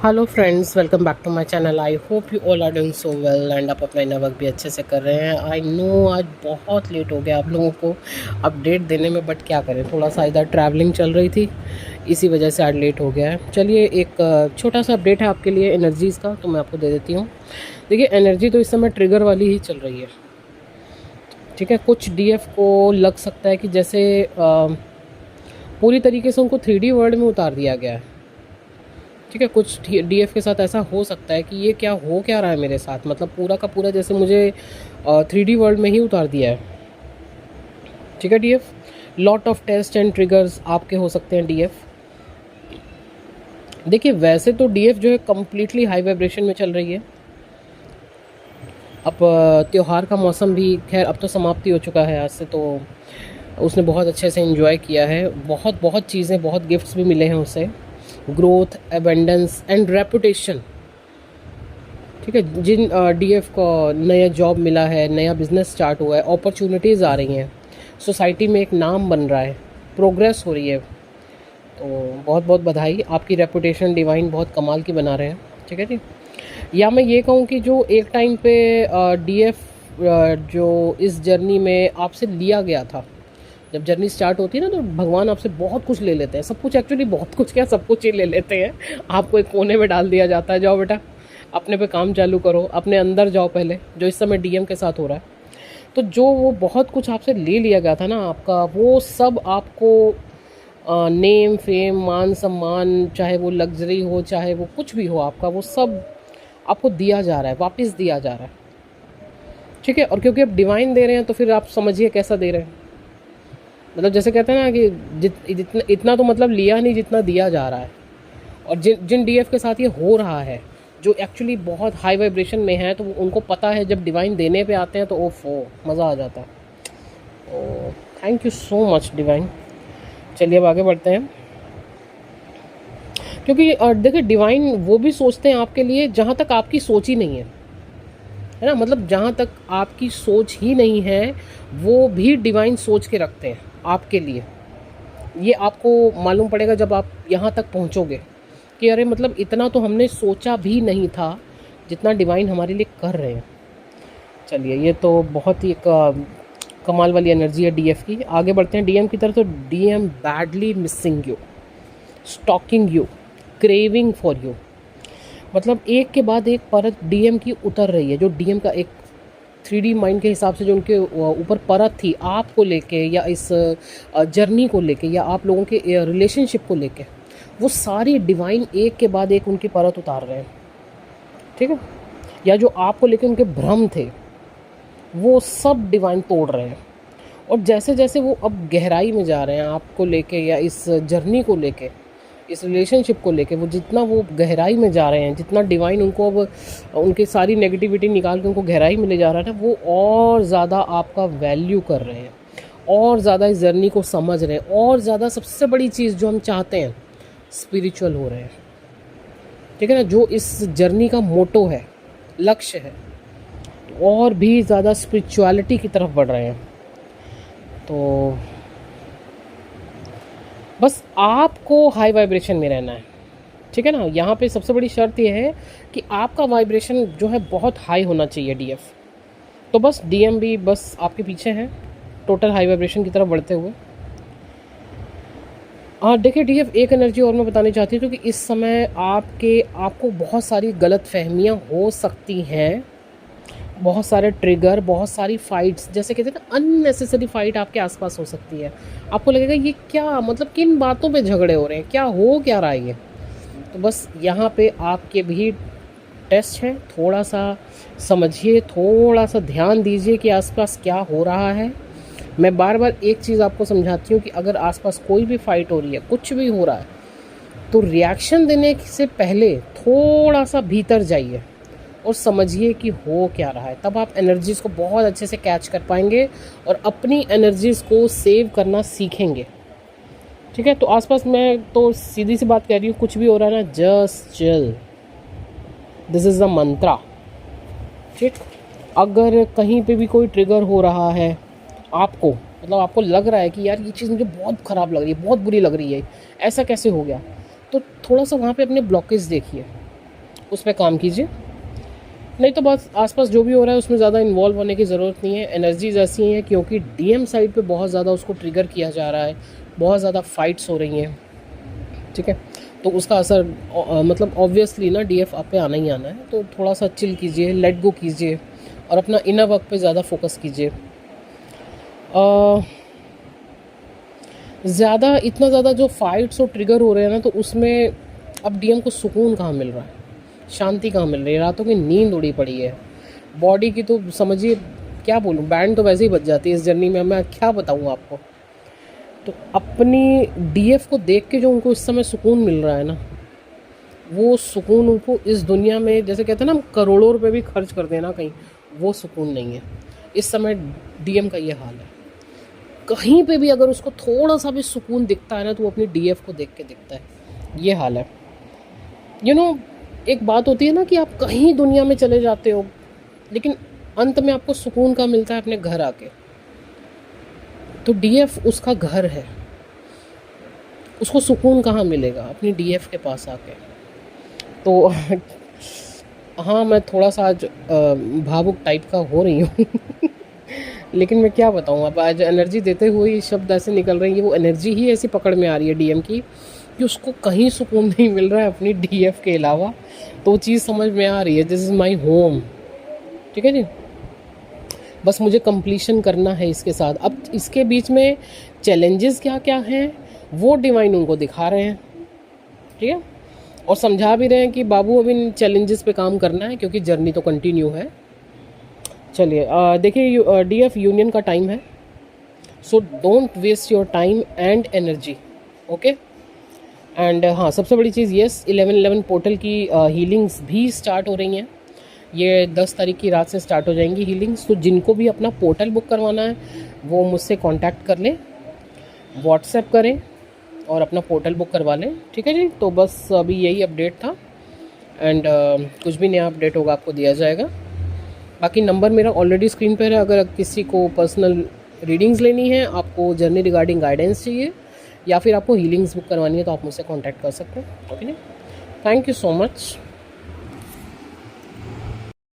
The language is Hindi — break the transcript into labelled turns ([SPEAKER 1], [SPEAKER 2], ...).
[SPEAKER 1] Hello friends, welcome back to my channel. I hope you all are doing so well and आप अपना इनर वर्क भी अच्छे से कर रहे हैं। आई नो आज बहुत लेट हो गया आप लोगों को अपडेट देने में, बट क्या करें, थोड़ा सा इधर ट्रैवलिंग चल रही थी, इसी वजह से आज लेट हो गया है। चलिए, एक छोटा सा अपडेट है आपके लिए एनर्जीज़ का, तो मैं आपको दे देती हूँ। देखिए, एनर्जी तो इस समय ट्रिगर वाली ही चल रही है, ठीक है। कुछ डीएफ को लग सकता है कि जैसे पूरी तरीके से उनको 3D वर्ल्ड में उतार दिया गया है, ठीक है। कुछ डीएफ के साथ ऐसा हो सकता है कि ये क्या हो क्या रहा है मेरे साथ, मतलब पूरा का पूरा जैसे मुझे 3D वर्ल्ड में ही उतार दिया है, ठीक है। DF lot of test and triggers आपके हो सकते हैं डीएफ। देखिए, वैसे तो डीएफ जो है कम्प्लीटली हाई वाइब्रेशन में चल रही है। अब त्यौहार का मौसम भी खैर अब तो समाप्ति हो चुका है आज से, तो उसने बहुत अच्छे से एंजॉय किया है। बहुत बहुत चीज़ें, बहुत गिफ्ट्स भी मिले हैं उसे, ग्रोथ, एबेंडेंस एंड रेपुटेशन, ठीक है। जिन डीएफ को नया जॉब मिला है, नया बिजनेस स्टार्ट हुआ है, अपॉर्चुनिटीज़ आ रही हैं, सोसाइटी में एक नाम बन रहा है, प्रोग्रेस हो रही है, तो बहुत बहुत बधाई। आपकी रेपुटेशन डिवाइन बहुत कमाल की बना रहे हैं, ठीक है जी। या मैं ये कहूँ कि जो एक टाइम पे डीएफ जो इस जर्नी में आपसे लिया गया था, जब जर्नी स्टार्ट होती है ना, तो भगवान आपसे बहुत कुछ ले लेते हैं। सब कुछ, एक्चुअली बहुत कुछ क्या, सब कुछ ही ले लेते हैं। आपको एक कोने में डाल दिया जाता है, जाओ बेटा अपने पे काम चालू करो, अपने अंदर जाओ पहले, जो इस समय डीएम के साथ हो रहा है। तो जो वो बहुत कुछ आपसे ले लिया गया था ना आपका, वो सब आपको नेम फेम मान सम्मान, चाहे वो लग्जरी हो चाहे वो कुछ भी हो आपका, वो सब आपको दिया जा रहा है, वापस दिया जा रहा है, ठीक है। और क्योंकि आप डिवाइन दे रहे हैं तो फिर आप समझिए कैसा दे रहे हैं। मतलब जैसे कहते हैं ना कि जितना इतना तो मतलब लिया नहीं जितना दिया जा रहा है। और जिन जिन डीएफ के साथ ये हो रहा है, जो एक्चुअली बहुत हाई वाइब्रेशन में है, तो उनको पता है जब डिवाइन देने पे आते हैं तो ओफो मज़ा आ जाता है। तो thank you so much divine. चलिए अब आगे बढ़ते हैं, क्योंकि देखिए डिवाइन वो भी सोचते हैं आपके लिए जहाँ तक आपकी सोच ही नहीं है ना। मतलब जहाँ तक आपकी सोच ही नहीं है, वो भी डिवाइन सोच के रखते हैं आपके लिए। ये आपको मालूम पड़ेगा जब आप यहाँ तक पहुँचोगे कि अरे मतलब इतना तो हमने सोचा भी नहीं था जितना डिवाइन हमारे लिए कर रहे हैं। चलिए, ये तो बहुत ही एक कमाल वाली एनर्जी है डीएफ की। आगे बढ़ते हैं डीएम की तरफ। तो DM badly missing you, stalking you, craving for you. मतलब एक के बाद एक परत डीएम की उतर रही है, जो डीएम का एक 3D माइंड के हिसाब से जो उनके ऊपर परत थी आपको लेके, या इस जर्नी को लेके, या आप लोगों के रिलेशनशिप को लेके, वो सारी डिवाइन एक के बाद एक उनकी परत उतार रहे हैं, ठीक है। या जो आपको लेके उनके भ्रम थे, वो सब डिवाइन तोड़ रहे हैं। और जैसे जैसे वो अब गहराई में जा रहे हैं आपको लेके, या इस जर्नी को लेके, इस रिलेशनशिप को लेके, वो जितना वो गहराई में जा रहे हैं, जितना डिवाइन उनको अब उनकी सारी नेगेटिविटी निकाल के उनको गहराई में ले जा रहा है ना, वो और ज़्यादा आपका वैल्यू कर रहे हैं, और ज़्यादा इस जर्नी को समझ रहे हैं, और ज़्यादा सबसे बड़ी चीज़ जो हम चाहते हैं, स्पिरिचुअल हो रहे हैं, ठीक है ना। जो इस जर्नी का मोटो है, लक्ष्य है, और भी ज़्यादा स्पिरिचुअलिटी की तरफ बढ़ रहे हैं। तो बस आपको हाई वाइब्रेशन में रहना है, ठीक है ना। यहाँ पे सबसे बड़ी शर्त यह है कि आपका वाइब्रेशन जो है बहुत हाई होना चाहिए डीएफ। तो बस डीएम भी बस आपके पीछे है, टोटल हाई वाइब्रेशन की तरफ बढ़ते हुए। और देखिए डीएफ, एक एनर्जी और मैं बतानी चाहती हूँ कि इस समय आपको बहुत सारी गलत फहमियाँ हो सकती हैं, बहुत सारे ट्रिगर, बहुत सारी फाइट्स, जैसे कहते हैं ना, अननेसेसरी फाइट आपके आसपास हो सकती है। आपको लगेगा ये क्या, मतलब किन बातों पे झगड़े हो रहे हैं, क्या हो क्या रहा है ये। तो बस यहाँ पे आपके भी टेस्ट है, थोड़ा सा समझिए, थोड़ा सा ध्यान दीजिए कि आसपास क्या हो रहा है। मैं बार बार एक चीज़ आपको समझाती हूँ कि अगर आसपास कोई भी फाइट हो रही है, कुछ भी हो रहा है, तो रिएक्शन देने से पहले थोड़ा सा भीतर जाइए और समझिए कि हो क्या रहा है। तब आप एनर्जीज़ को बहुत अच्छे से कैच कर पाएंगे और अपनी एनर्जीज़ को सेव करना सीखेंगे, ठीक है। तो आसपास मैं तो सीधी सी बात कह रही हूँ, कुछ भी हो रहा है ना, just chill, this is the mantra, ठीक। अगर कहीं पे भी कोई ट्रिगर हो रहा है आपको, मतलब आपको लग रहा है कि यार ये चीज़ मुझे बहुत ख़राब लग रही है, बहुत बुरी लग रही है, ऐसा कैसे हो गया, तो थोड़ा सा वहाँ पे अपने ब्लॉकेज देखिए, उस पर काम कीजिए। नहीं तो बस आसपास जो भी हो रहा है उसमें ज़्यादा इन्वॉल्व होने की ज़रूरत नहीं है। एनर्जीज ऐसी हैं क्योंकि डीएम साइड पे बहुत ज़्यादा उसको ट्रिगर किया जा रहा है, बहुत ज़्यादा फाइट्स हो रही हैं, ठीक है। तो उसका असर मतलब ऑब्वियसली ना डीएफ आप पे आना ही आना है। तो थोड़ा सा चिल कीजिए, लेट गो कीजिए और अपना इनर वर्क पे ज़्यादा फोकस कीजिए। ज़्यादा इतना ज़्यादा जो फाइट्स और ट्रिगर हो रहे हैं ना, तो उसमें अब डीएम को सुकून कहाँ मिल रहा है, शांति कहाँ मिल रही है। रातों की नींद उड़ी पड़ी है, बॉडी की तो समझिए क्या बोलूँ, बैंड तो वैसे ही बज जाती है इस जर्नी में, मैं क्या बताऊँ आपको। तो अपनी डीएफ को देख के जो उनको इस समय सुकून मिल रहा है ना, वो सुकून उनको इस दुनिया में, जैसे कहते हैं ना, हम करोड़ों रुपए भी खर्च कर देना कहीं, वो सुकून नहीं है इस समय। डीएम का ये हाल है। कहीं पे भी अगर उसको थोड़ा सा भी सुकून दिखता है ना, तो वो अपनी डीएफ को देख के दिखता है। ये हाल है। एक बात होती है ना कि आप कहीं दुनिया में चले जाते हो, लेकिन अंत में आपको सुकून का मिलता है अपने घर आके। तो डीएफ उसका घर है, उसको सुकून कहाँ मिलेगा अपनी डीएफ के पास आके। तो हाँ, मैं थोड़ा सा आज भावुक टाइप का हो रही हूँ लेकिन मैं क्या बताऊँ, अब आज एनर्जी देते हुए शब्द ऐसे निकल रहे हैं, वो एनर्जी ही ऐसी पकड़ में आ रही है डीएम की कि उसको कहीं सुकून नहीं मिल रहा है अपनी डीएफ के अलावा। तो वो चीज़ समझ में आ रही है, दिस इज़ माई होम, ठीक है जी। बस मुझे कंप्लीशन करना है इसके साथ। अब इसके बीच में चैलेंजेस क्या क्या हैं वो डिवाइन उनको दिखा रहे हैं, ठीक है, और समझा भी रहे हैं कि बाबू अब इन चैलेंजेस पे काम करना है क्योंकि जर्नी तो कंटिन्यू है। चलिए देखिए, डीएफ यूनियन का टाइम है, so don't waste your time and energy, okay. And हाँ, सबसे बड़ी चीज़, येस 11/11 पोर्टल की हीलिंग्स भी स्टार्ट हो रही हैं। ये 10 तारीख की रात से स्टार्ट हो जाएंगी हीलिंग्स। तो जिनको भी अपना पोर्टल बुक करवाना है वो मुझसे कांटेक्ट कर लें, व्हाट्सएप करें और अपना पोर्टल बुक करवा लें, ठीक है जी। तो बस अभी यही अपडेट था। एंड कुछ भी नया अपडेट होगा आपको दिया जाएगा। बाकी नंबर मेरा ऑलरेडी स्क्रीन पर है। अगर किसी को पर्सनल रीडिंग्स लेनी है, आपको जर्नी रिगार्डिंग गाइडेंस चाहिए, या फिर आपको हीलिंग्स बुक करवानी है, तो आप मुझसे कांटेक्ट कर सकते हैं, okay. Thank you so much.